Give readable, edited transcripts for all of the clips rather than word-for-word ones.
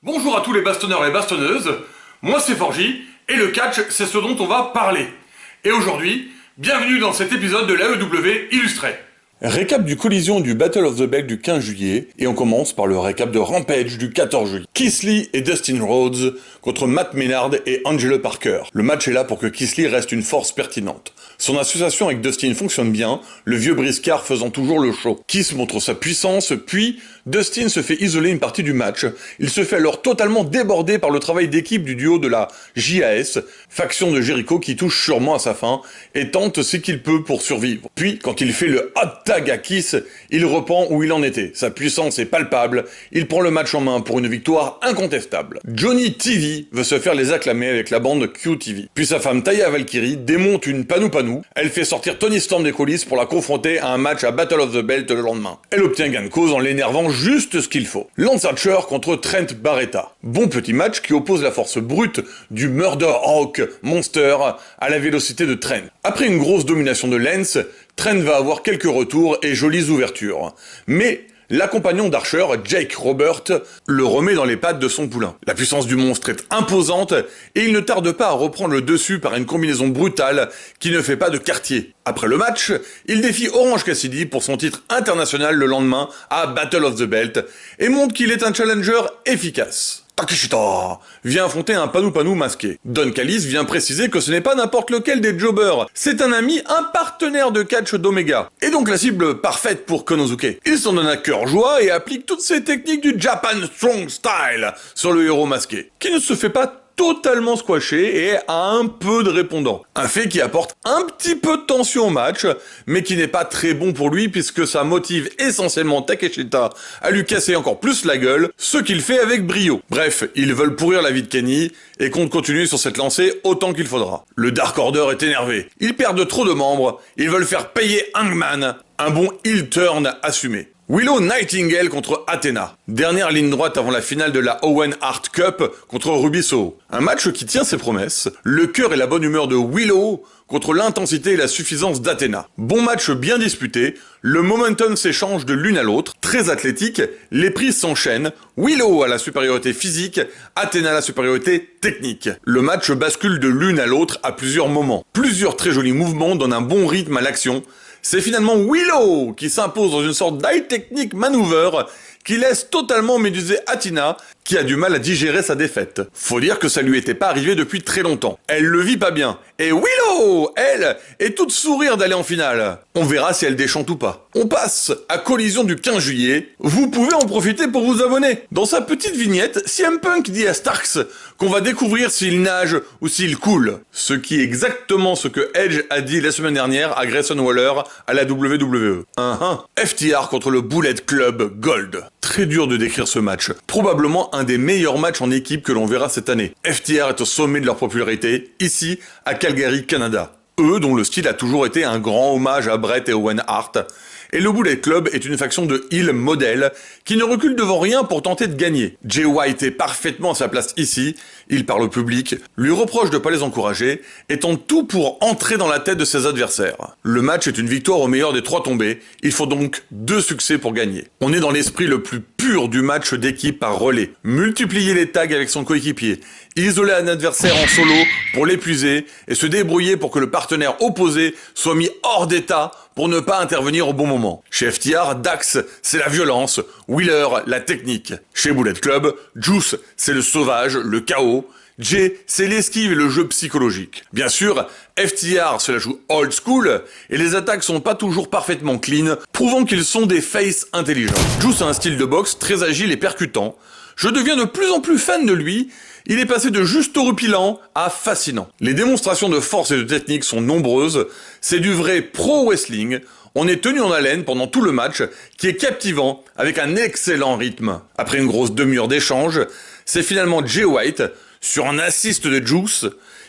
Bonjour à tous les bastonneurs et bastonneuses, moi c'est Forgy, et le catch c'est ce dont on va parler. Et aujourd'hui, bienvenue dans cet épisode de l'AEW illustré. Récap du collision du Battle of the Belt du 15 juillet, et on commence par le récap de Rampage du 14 juillet. Keith Lee et Dustin Rhodes contre Matt Menard et Angelo Parker. Le match est là pour que Keith Lee reste une force pertinente. Son association avec Dustin fonctionne bien, le vieux briscard faisant toujours le show. Keith montre sa puissance, puis Dustin se fait isoler une partie du match. Il se fait alors totalement déborder par le travail d'équipe du duo de la JAS, faction de Jericho qui touche sûrement à sa fin, et tente ce qu'il peut pour survivre. Puis, quand il fait le hot tag à Keith, il reprend où il en était. Sa puissance est palpable, il prend le match en main pour une victoire incontestable. Johnny TV veut se faire les acclamer avec la bande QTV. Puis sa femme Taya Valkyrie démonte une Panou Panou. Elle fait sortir Tony Storm des coulisses pour la confronter à un match à Battle of the Belt le lendemain. Elle obtient gain de cause en l'énervant juste ce qu'il faut. Lance Archer contre Trent Barreta. Bon petit match qui oppose la force brute du Murder Hawk Monster à la vélocité de Trent. Après une grosse domination de Lance, Trent va avoir quelques retours et jolies ouvertures. Mais l'accompagnant d'Archer, Jake Robert, le remet dans les pattes de son poulain. La puissance du monstre est imposante et il ne tarde pas à reprendre le dessus par une combinaison brutale qui ne fait pas de quartier. Après le match, il défie Orange Cassidy pour son titre international le lendemain à Battle of the Belt et montre qu'il est un challenger efficace. Takeshita vient affronter un Panou Panou masqué. Don Callis vient préciser que ce n'est pas n'importe lequel des jobbers, c'est un ami, un partenaire de catch d'Omega, et donc la cible parfaite pour Konosuke. Il s'en donne à cœur joie et applique toutes ses techniques du Japan Strong Style sur le héros masqué, qui ne se fait pas totalement squashé et a un peu de répondant. Un fait qui apporte un petit peu de tension au match, mais qui n'est pas très bon pour lui puisque ça motive essentiellement Takeshita à lui casser encore plus la gueule, ce qu'il fait avec brio. Bref, ils veulent pourrir la vie de Kenny et comptent continuer sur cette lancée autant qu'il faudra. Le Dark Order est énervé. Ils perdent trop de membres, ils veulent faire payer Hangman, un bon heel turn assumé. Willow Nightingale contre Athena. Dernière ligne droite avant la finale de la Owen Hart Cup contre Ruby Soho. Un match qui tient ses promesses. Le cœur et la bonne humeur de Willow contre l'intensité et la suffisance d'Athena. Bon match bien disputé. Le momentum s'échange de l'une à l'autre. Très athlétique. Les prises s'enchaînent. Willow a la supériorité physique. Athena a la supériorité technique. Le match bascule de l'une à l'autre à plusieurs moments. Plusieurs très jolis mouvements donnent un bon rythme à l'action. C'est finalement Willow qui s'impose dans une sorte d'high technique maneuver qui laisse totalement méduser Athena, qui a du mal à digérer sa défaite. Faut dire que ça lui était pas arrivé depuis très longtemps. Elle le vit pas bien. Et Willow, elle, est toute sourire d'aller en finale. On verra si elle déchante ou pas. On passe à Collision du 15 juillet. Vous pouvez en profiter pour vous abonner. Dans sa petite vignette, CM Punk dit à Starks qu'on va découvrir s'il nage ou s'il coule. Ce qui est exactement ce que Edge a dit la semaine dernière à Grayson Waller à la WWE. FTR contre le Bullet Club Gold. Très dur de décrire ce match. Probablement un des meilleurs matchs en équipe que l'on verra cette année. FTR est au sommet de leur popularité, ici, à Calgary, Canada. Eux, dont le style a toujours été un grand hommage à Bret et Owen Hart. Et le Bullet Club est une faction de heel modèle qui ne recule devant rien pour tenter de gagner. Jay White est parfaitement à sa place ici, il parle au public, lui reproche de pas les encourager et tente tout pour entrer dans la tête de ses adversaires. Le match est une victoire au meilleur des 3 tombés, il faut donc 2 succès pour gagner. On est dans l'esprit le plus pur du match d'équipe par relais. Multiplier les tags avec son coéquipier, isoler un adversaire en solo pour l'épuiser et se débrouiller pour que le partenaire opposé soit mis hors d'état pour ne pas intervenir au bon moment. Chez FTR, Dax, c'est la violence, Wheeler, la technique. Chez Bullet Club, Juice, c'est le sauvage, le chaos. Jay, c'est l'esquive et le jeu psychologique. Bien sûr, FTR se la joue old school, et les attaques sont pas toujours parfaitement clean, prouvant qu'ils sont des faces intelligents. Juice a un style de boxe très agile et percutant. Je deviens de plus en plus fan de lui, il est passé de juste horripilant à fascinant. Les démonstrations de force et de technique sont nombreuses, c'est du vrai pro-wrestling, on est tenu en haleine pendant tout le match, qui est captivant, avec un excellent rythme. Après une grosse demi-heure d'échange, c'est finalement Jay White, sur un assist de Juice,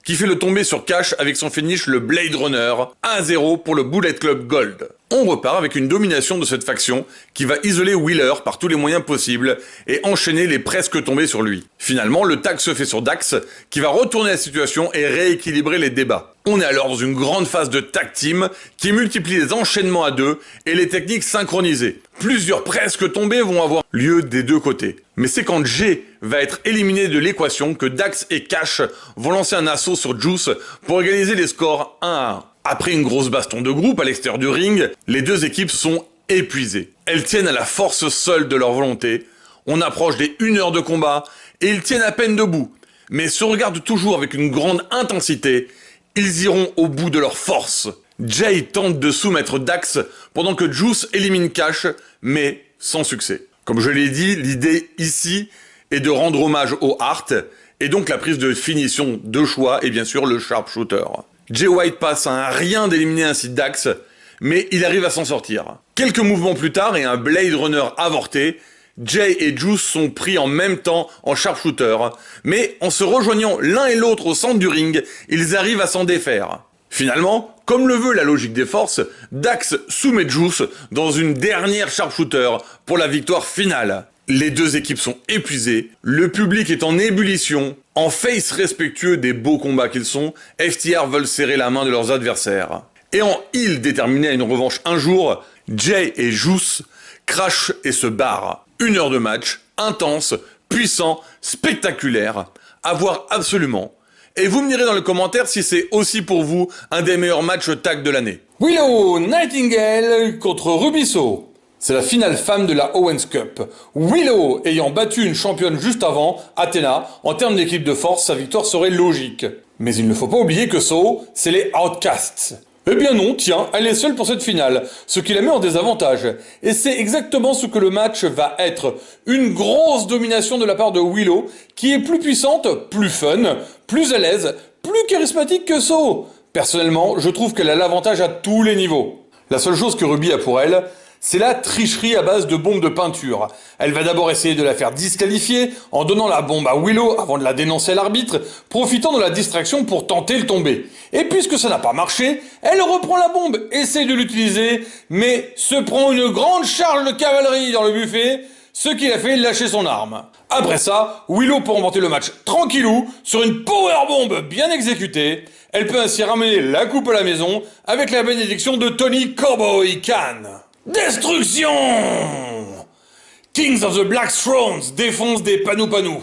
qui fait le tomber sur Cash avec son finish le Blade Runner, 1-0 pour le Bullet Club Gold. On repart avec une domination de cette faction qui va isoler Wheeler par tous les moyens possibles et enchaîner les presque tombés sur lui. Finalement, le tag se fait sur Dax, qui va retourner la situation et rééquilibrer les débats. On est alors dans une grande phase de tag team qui multiplie les enchaînements à deux et les techniques synchronisées. Plusieurs presque tombées vont avoir lieu des deux côtés. Mais c'est quand Jay va être éliminé de l'équation que Dax et Cash vont lancer un assaut sur Juice pour égaliser les scores 1-1. Après une grosse baston de groupe à l'extérieur du ring, les deux équipes sont épuisées. Elles tiennent à la force seule de leur volonté. On approche des 1 heure de combat et ils tiennent à peine debout, mais se regardent toujours avec une grande intensité. Ils iront au bout de leur force. Jay tente de soumettre Dax pendant que Juice élimine Cash, mais sans succès. Comme je l'ai dit, l'idée ici est de rendre hommage au Hart, et donc la prise de finition de choix est bien sûr le sharpshooter. Jay White passe à un rien d'éliminer ainsi Dax, mais il arrive à s'en sortir. Quelques mouvements plus tard et un Blade Runner avorté, Jay et Juice sont pris en même temps en sharpshooter, mais en se rejoignant l'un et l'autre au centre du ring, ils arrivent à s'en défaire. Finalement, comme le veut la logique des forces, Dax soumet Juice dans une dernière sharpshooter pour la victoire finale. Les deux équipes sont épuisées, le public est en ébullition. En face respectueux des beaux combats qu'ils sont, FTR veulent serrer la main de leurs adversaires. Et en heel déterminé à une revanche un jour, Jay et Juice crachent et se barrent. 1 heure de match, intense, puissant, spectaculaire, à voir absolument. Et vous me direz dans les commentaires si c'est aussi pour vous un des meilleurs matchs tag de l'année. Willow Nightingale contre Rubisso. C'est la finale femme de la Owens Cup. Willow ayant battu une championne juste avant, Athena, en termes d'équipe de force, sa victoire serait logique. Mais il ne faut pas oublier que Soho, c'est les Outcasts. Eh bien non, tiens, elle est seule pour cette finale, ce qui la met en désavantage. Et c'est exactement ce que le match va être. Une grosse domination de la part de Willow, qui est plus puissante, plus fun, plus à l'aise, plus charismatique que Soho. Personnellement, je trouve qu'elle a l'avantage à tous les niveaux. La seule chose que Ruby a pour elle, c'est la tricherie à base de bombes de peinture. Elle va d'abord essayer de la faire disqualifier en donnant la bombe à Willow avant de la dénoncer à l'arbitre, profitant de la distraction pour tenter le tomber. Et puisque ça n'a pas marché, elle reprend la bombe, essaye de l'utiliser, mais se prend une grande charge de cavalerie dans le buffet, ce qui la fait lâcher son arme. Après ça, Willow peut remporter le match tranquillou sur une powerbomb bien exécutée. Elle peut ainsi ramener la coupe à la maison avec la bénédiction de Tony Cowboy Khan. Destruction! Kings of the Black Thrones défoncent des panou-panou.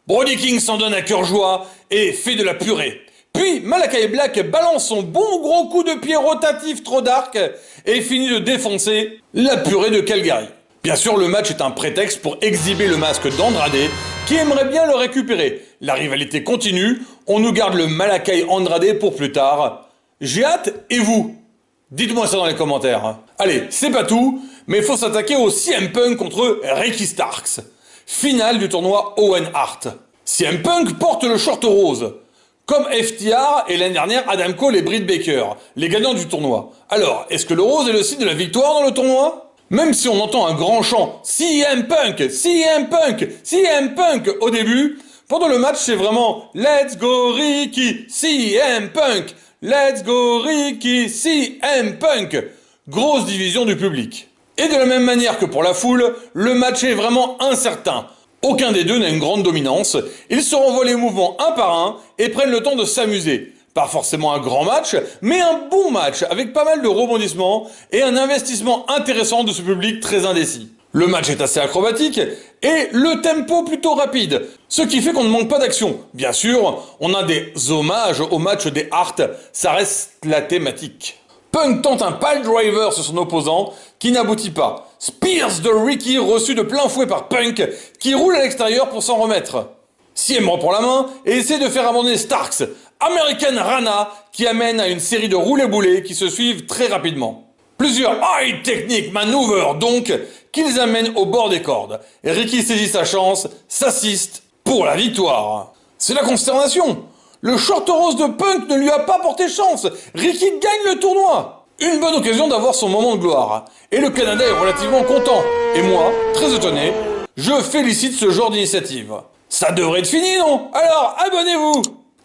Brody King s'en donne à cœur joie et fait de la purée. Puis Malakai Black balance son bon gros coup de pied rotatif trop dark et finit de défoncer la purée de Calgary. Bien sûr, le match est un prétexte pour exhiber le masque d'Andrade qui aimerait bien le récupérer. La rivalité continue, on nous garde le Malakai Andrade pour plus tard. J'ai hâte, et vous? Dites-moi ça dans les commentaires. Allez, c'est pas tout, mais il faut s'attaquer au CM Punk contre Ricky Starks. Finale du tournoi Owen Hart. CM Punk porte le short rose. Comme FTR et l'année dernière Adam Cole et Britt Baker, les gagnants du tournoi. Alors, est-ce que le rose est le signe de la victoire dans le tournoi? Même si on entend un grand chant CM Punk, CM Punk, CM Punk au début, pendant le match c'est vraiment Let's go Ricky, CM Punk. Let's go Ricky, CM Punk. Grosse division du public. Et de la même manière que pour la foule, le match est vraiment incertain. Aucun des deux n'a une grande dominance. Ils se renvoient les mouvements un par un et prennent le temps de s'amuser. Pas forcément un grand match, mais un bon match avec pas mal de rebondissements et un investissement intéressant de ce public très indécis. Le match est assez acrobatique et le tempo plutôt rapide, ce qui fait qu'on ne manque pas d'action. Bien sûr, on a des hommages au match des Hart, ça reste la thématique. Punk tente un pile driver sur son opposant qui n'aboutit pas. Spears de Ricky reçu de plein fouet par Punk qui roule à l'extérieur pour s'en remettre. CM reprend la main et essaie de faire abandonner Starks. American Rana qui amène à une série de roulés-boulés qui se suivent très rapidement. Plusieurs high technique maneuvers donc qu'ils amènent au bord des cordes. Et Ricky saisit sa chance, s'assiste pour la victoire. C'est la consternation. Le short rose de Punk ne lui a pas porté chance. Ricky gagne le tournoi. Une bonne occasion d'avoir son moment de gloire. Et le Canada est relativement content. Et moi, très étonné, je félicite ce genre d'initiative. Ça devrait être fini, non? Alors, abonnez-vous!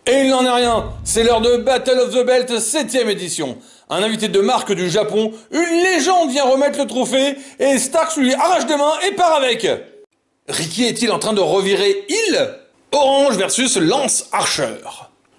Et il n'en est rien, c'est l'heure de Battle of the Belt 7ème édition. Un invité de marque du Japon, une légende vient remettre le trophée et Starks lui arrache des mains et part avec. Ricky est-il en train de revirer Hill? Orange versus Lance Archer.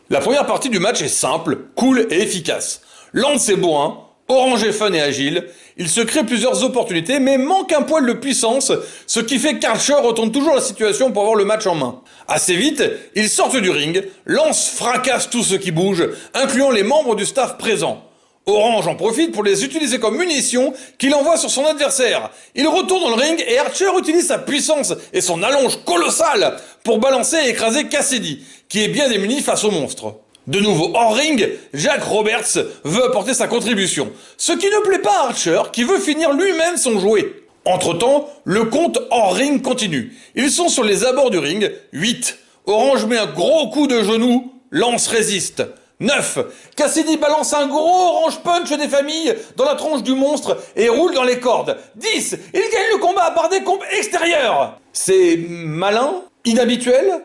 La première partie du match est simple, cool et efficace. Lance est bourrin, Orange est fun et agile. Il se crée plusieurs opportunités, mais manque un poil de puissance, ce qui fait qu'Archer retourne toujours la situation pour avoir le match en main. Assez vite, ils sortent du ring, Lance fracasse tout ce qui bouge, incluant les membres du staff présents. Orange en profite pour les utiliser comme munitions qu'il envoie sur son adversaire. Il retourne dans le ring et Archer utilise sa puissance et son allonge colossale pour balancer et écraser Cassidy, qui est bien démuni face au monstre. De nouveau hors ring, Jack Roberts veut apporter sa contribution, ce qui ne plaît pas à Archer qui veut finir lui-même son jouet. Entre-temps, le compte hors ring continue. Ils sont sur les abords du ring, 8. Orange met un gros coup de genou, Lance résiste. 9. Cassidy balance un gros orange punch des familles dans la tronche du monstre et roule dans les cordes. 10. Il gagne le combat par des combes extérieures. C'est malin, inhabituel.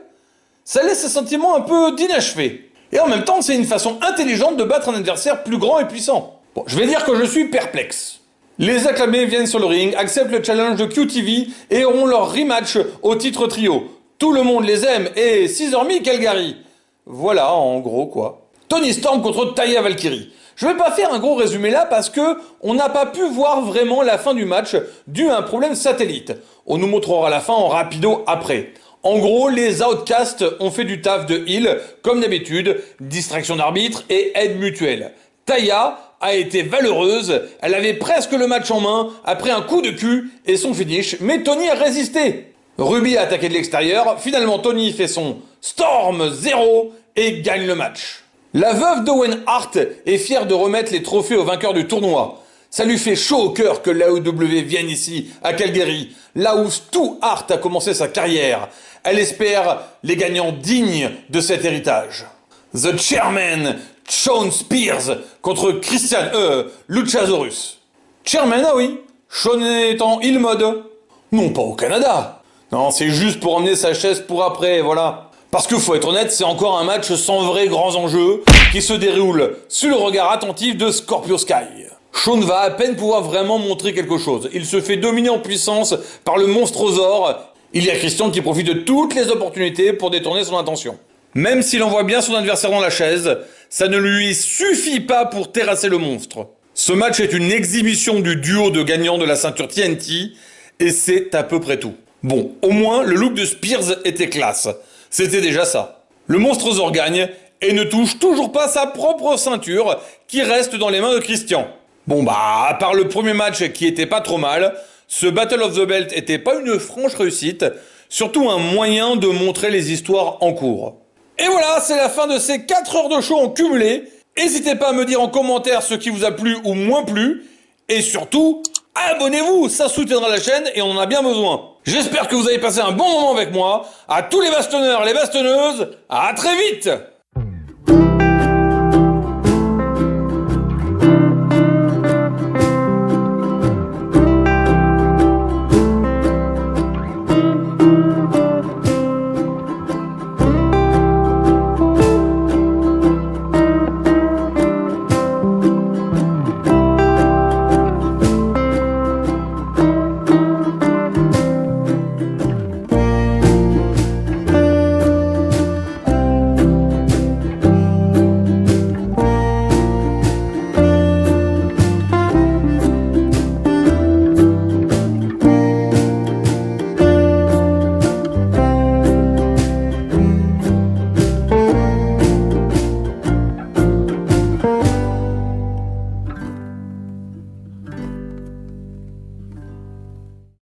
Ça laisse un sentiment un peu d'inachevé. Et en même temps, c'est une façon intelligente de battre un adversaire plus grand et puissant. Bon, je vais dire que je suis perplexe. Les acclamés viennent sur le ring, acceptent le challenge de QTV et auront leur rematch au titre trio. Tout le monde les aime et 6h30 Calgary. Voilà, en gros quoi. Toni Storm contre Taya Valkyrie. Je vais pas faire un gros résumé là parce que on n'a pas pu voir vraiment la fin du match dû à un problème satellite. On nous montrera la fin en rapido après. En gros, les Outcasts ont fait du taf de heel, comme d'habitude, distraction d'arbitre et aide mutuelle. Taya a été valeureuse, elle avait presque le match en main après un coup de cul et son finish, mais Toni a résisté. Ruby a attaqué de l'extérieur, finalement Toni fait son Storm 0 et gagne le match. La veuve d'Owen Hart est fière de remettre les trophées aux vainqueurs du tournoi. Ça lui fait chaud au cœur que l'AEW vienne ici, à Calgary, là où Stu Hart a commencé sa carrière. Elle espère les gagnants dignes de cet héritage. The Chairman, Shawn Spears, contre Luchasaurus. Chairman, ah oui, Shawn est en heel mode. Non, pas au Canada. Non, c'est juste pour emmener sa chaise pour après, voilà. Parce que faut être honnête, c'est encore un match sans vrais grands enjeux qui se déroule sous le regard attentif de Scorpio Sky. Shawn va à peine pouvoir vraiment montrer quelque chose. Il se fait dominer en puissance par le monstrosaure. Il y a Christian qui profite de toutes les opportunités pour détourner son attention. Même s'il envoie bien son adversaire dans la chaise, ça ne lui suffit pas pour terrasser le monstre. Ce match est une exhibition du duo de gagnants de la ceinture TNT et c'est à peu près tout. Bon, au moins le look de Spears était classe. C'était déjà ça. Le monstrosaure gagne et ne touche toujours pas sa propre ceinture qui reste dans les mains de Christian. Bon bah, à part le premier match qui était pas trop mal, ce Battle of the Belt était pas une franche réussite, surtout un moyen de montrer les histoires en cours. Et voilà, c'est la fin de ces 4 heures de show en cumulé. N'hésitez pas à me dire en commentaire ce qui vous a plu ou moins plu. Et surtout, abonnez-vous, ça soutiendra la chaîne et on en a bien besoin. J'espère que vous avez passé un bon moment avec moi. À tous les bastonneurs, les bastonneuses, à très vite!